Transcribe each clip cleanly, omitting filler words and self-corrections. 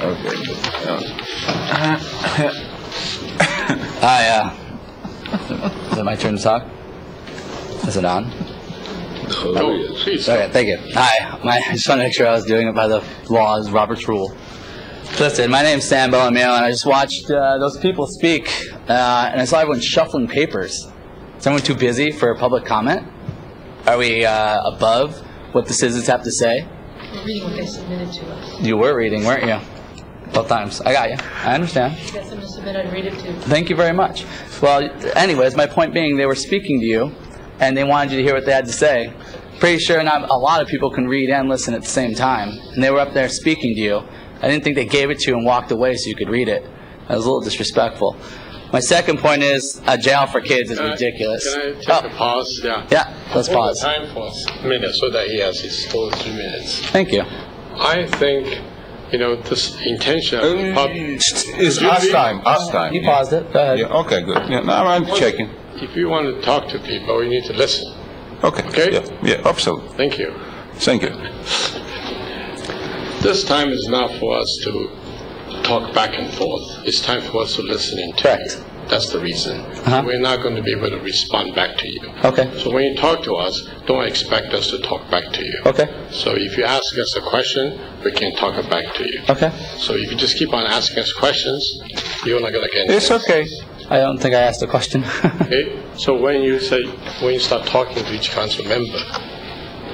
Okay. Hi, is it my turn to talk? Is it on? No, please. Okay, thank you. Hi, I just wanted to make sure I was doing it by the laws, Robert's rule. Listen, my name's StandUP America, and I just watched those people speak, and I saw everyone shuffling papers. Is everyone too busy for public comment? Are we above what the citizens have to say? We're reading what they submitted to us. You were reading, weren't you? Both times. I got you. I understand. You got something to submit, I'd read it too. Thank you very much. Well, anyways, my point being, they were speaking to you, and they wanted you to hear what they had to say. Pretty sure not a lot of people can read and listen at the same time, and they were up there speaking to you. I didn't think they gave it to you and walked away so you could read it. That was a little disrespectful. My second point is a jail for kids is ridiculous. Can I take a pause? Yeah. Yeah, let's pause. Time for a minute so that he has his full 3 minutes. Thank you. I think, this intention of the public... It's us time. You paused it. Go ahead. Yeah, okay, good. Yeah, now I'm checking. If you want to talk to people, you need to listen. Okay. Okay? Yeah, absolutely. Thank you. Thank you. This time is not for us to talk back and forth. It's time for us to listen to Correct. you. That's the reason. Uh-huh. We're not going to be able to respond back to you. Okay. So when you talk to us, don't expect us to talk back to you. Okay. So if you ask us a question, we can talk it back to you. Okay. So if you just keep on asking us questions, you're not going to get It's okay. I don't think I asked a question. Okay? So when you start talking to each council member,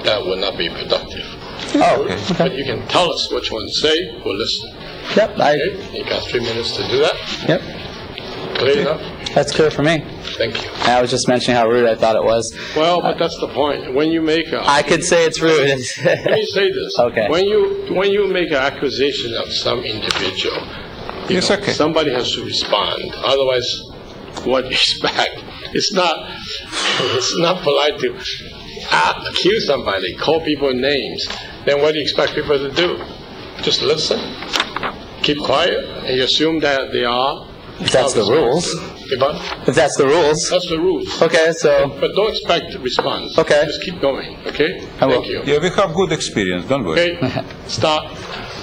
that will not be productive. Oh, Okay. But you can tell us what you want to say, we'll listen. Yep, Okay? You got 3 minutes to do that. Yep. Clear enough? That's clear for me. Thank you. I was just mentioning how rude I thought it was. Well, but that's the point. When you make a... I could say it's rude. Let me say this. Okay. When you make an accusation of some individual, It's okay. somebody has to respond. Otherwise, what do you expect? It's not polite to accuse somebody, call people names. Then what do you expect people to do? Just listen, keep quiet, and you assume that they are. If that's the rules. If that's the rules. That's the rules. Okay, so... But don't expect a response. Okay. Just keep going, okay? I will. Thank you. Yeah, we have good experience, don't worry. Okay, stop.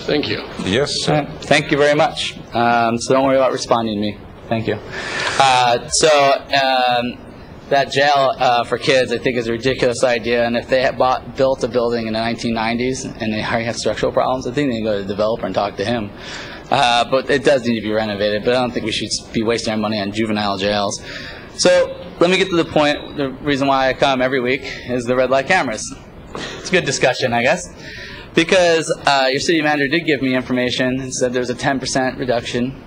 Thank you. Yes, sir. Thank you very much. So don't worry about responding to me. Thank you. That jail for kids, I think, is a ridiculous idea. And if they had built a building in the 1990s and they already have structural problems, I think they can go to the developer and talk to him. But it does need to be renovated. But I don't think we should be wasting our money on juvenile jails. So let me get to the point. The reason why I come every week is the red light cameras. It's a good discussion, I guess. Because your city manager did give me information and said there's a 10% reduction,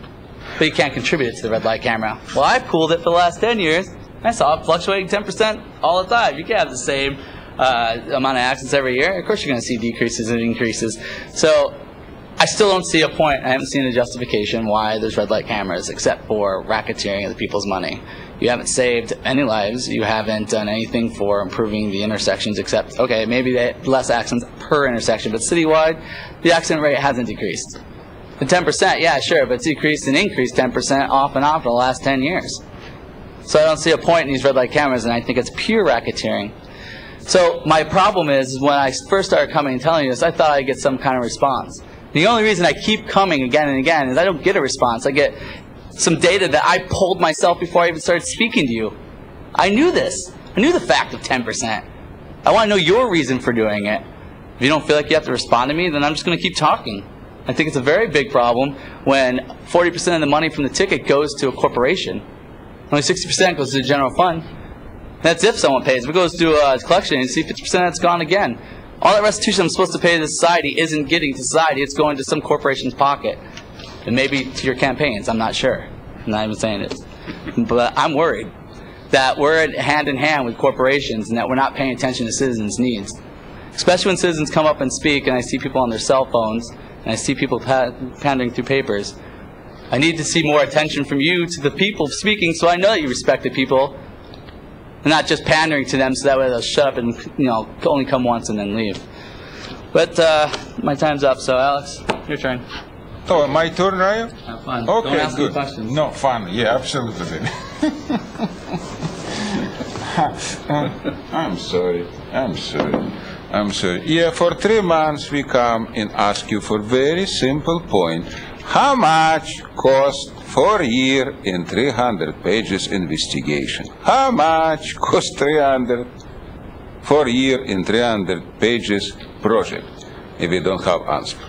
but you can't contribute it to the red light camera. Well, I pooled it for the last 10 years. I saw it fluctuating 10% all the time. You can't have the same amount of accidents every year. Of course you're going to see decreases and increases. So I still don't see a point. I haven't seen a justification why there's red light cameras except for racketeering of the people's money. You haven't saved any lives. You haven't done anything for improving the intersections except, okay, maybe less accidents per intersection, but citywide, the accident rate hasn't decreased. The 10%, yeah, sure, but it's decreased and increased 10% off and on for the last 10 years. So I don't see a point in these red light cameras, and I think it's pure racketeering. So my problem is when I first started coming and telling you this, I thought I'd get some kind of response. The only reason I keep coming again and again is I don't get a response. I get some data that I pulled myself before I even started speaking to you. I knew this. I knew the fact of 10%. I want to know your reason for doing it. If you don't feel like you have to respond to me, then I'm just going to keep talking. I think it's a very big problem when 40% of the money from the ticket goes to a corporation. Only 60% goes to the general fund. That's if someone pays. If it goes to a collection, you see 50% that's gone again. All that restitution I'm supposed to pay to society isn't getting to society. It's going to some corporation's pocket. And maybe to your campaigns. I'm not sure. I'm not even saying it. But I'm worried that we're hand in hand with corporations and that we're not paying attention to citizens' needs. Especially when citizens come up and speak and I see people on their cell phones and I see people pandering through papers. I need to see more attention from you to the people speaking so I know that you respect the people and not just pandering to them so that way they'll shut up and only come once and then leave. But my time's up, so Alex, your turn. Oh, my turn, Ryan? Have fun. Okay, Don't ask good. me questions. No, fun. Yeah, absolutely. I'm sorry. I'm sorry. I'm sorry. Yeah, for 3 months we come and ask you for very simple point. How much cost 4 year and 300 pages investigation? How much cost 4 year and 300 pages project if we don't have answer?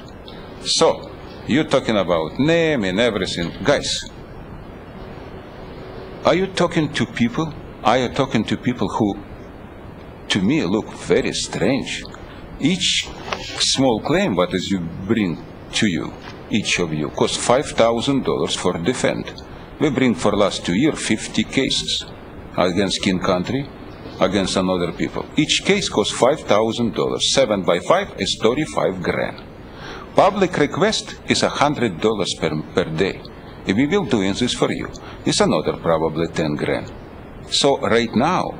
So, you're talking about name and everything. Guys, are you talking to people? Are you talking to people who, to me, look very strange? Each small claim, what is you bring to you, each of you, costs $5,000 for defend. We bring for last 2 years 50 cases against king country, against another people. Each case costs $5,000. 7 by 5 is 35 grand. Public request is $100 per day. If we will doing this for you, it's another probably 10 grand. So right now,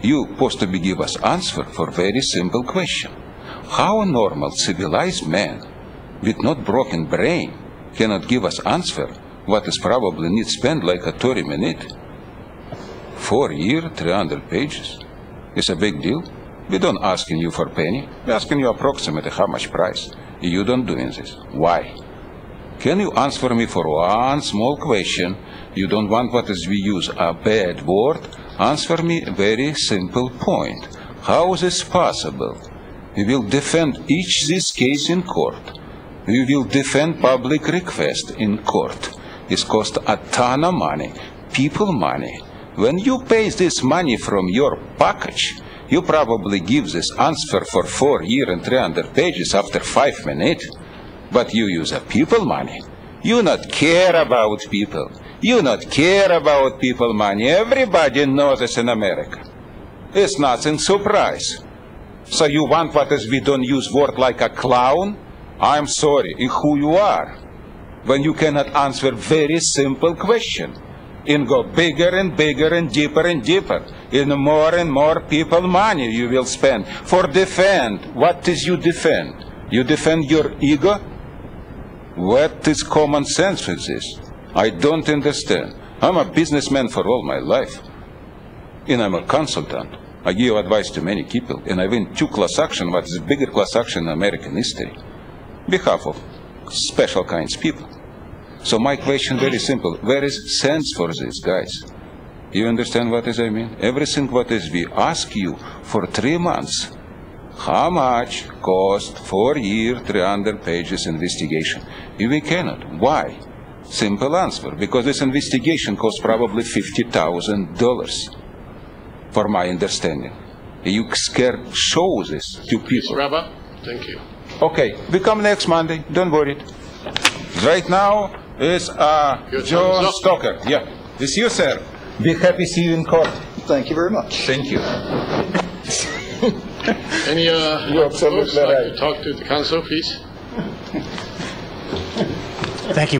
you supposed to be give us answer for very simple question. How a normal civilized man with not broken brain cannot give us answer what is probably need spend like a 30 minutes? 4 year, 300 pages. It's a big deal. We don't asking you for penny. We're asking you approximately how much price. You don't doing this. Why? Can you answer me for one small question? You don't want what is we use a bad word? Answer me very simple point. How is this possible? We will defend each this case in court. We will defend public request in court. It cost a ton of money, people money. When you pay this money from your package, you probably give this answer for 4 year and 300 pages after 5 minutes. But you use a people money. You not care about people. You not care about people money. Everybody knows this in America. It's nothing surprise. So you want what is we don't use word like a clown? I'm sorry, who you are? When you cannot answer very simple question. And go bigger and bigger and deeper, and more people money you will spend for defend. What is you defend? You defend your ego? What is common sense with this? I don't understand. I'm a businessman for all my life, and I'm a consultant. I give advice to many people, and I win 2 class action, what is the bigger class action in American history, behalf of special kinds of people. So my question very simple. Where is sense for this, guys? You understand what is I mean? Everything what is we ask you for 3 months. How much cost 4 year, 300 pages investigation? We cannot. Why? Simple answer. Because this investigation costs probably $50,000. For my understanding. You scared show this to people. Wrap up. Thank you. Okay, we come next Monday. Don't worry. Right now is John Stoker. Yeah, it's you, sir. Be happy see you in court. Thank you very much. Thank you. Any You're absolutely folks like right. to talk to the council, please? Thank you.